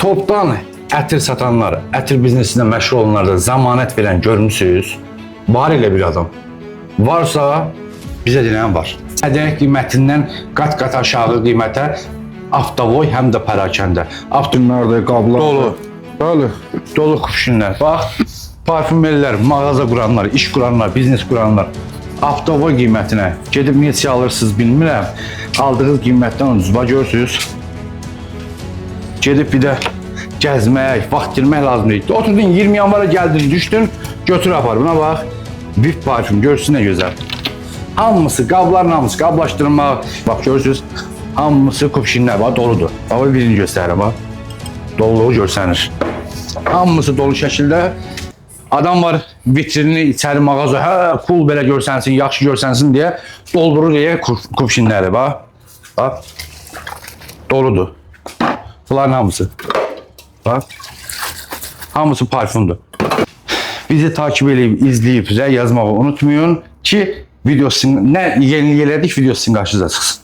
Topdan ətir satanlar, ətir biznesində məşğul olanlarda zəmanət verən görmüsünüz? Var elə bir adam. Varsa bizə deyən var. Sədəyə qiymətindən qat-qat aşağı qiymətə Avtovoy həm də pərakəndə. Bunlar qablar. Dolu. Bəli. Dolu kuşinlər. Bax, parfümerlər, mağaza quranlar, iş quranlar, biznes quranlar Avtovoy qiymətinə gedib neçə alırsınız bilmirəm. Aldığınız qiymətdən ucuz. Bax görürsünüz. Gedib bir də gəzmək, vaxt girmək lazım deyil. Oturdun 20 yanvara gəldin, düşdün, götür apar. Buna bax. Vip parfüm görsün nə gözəl. Hamısı qabların hamısı qablaşdırmaq. Bax görürsünüz. Hamısı kupşinlər var, doludur. Bax birini göstərirəm bax. Doluluğu görsənir. Hamısı dolu şəkildə. Adam var vitrini içəri mağaza, hə cool belə görsənsin, yaxşı görsənsin deyə doldurur deyə kupşinləri bax. Bax. Doludur. Bunların hamısı. Bax. Hamısı parfümdür. Bizi takip edib, izləyib, yazmağı unutmayın ki, videosu nə yenilik elədik, videosu sizin qarşınıza çıxsın.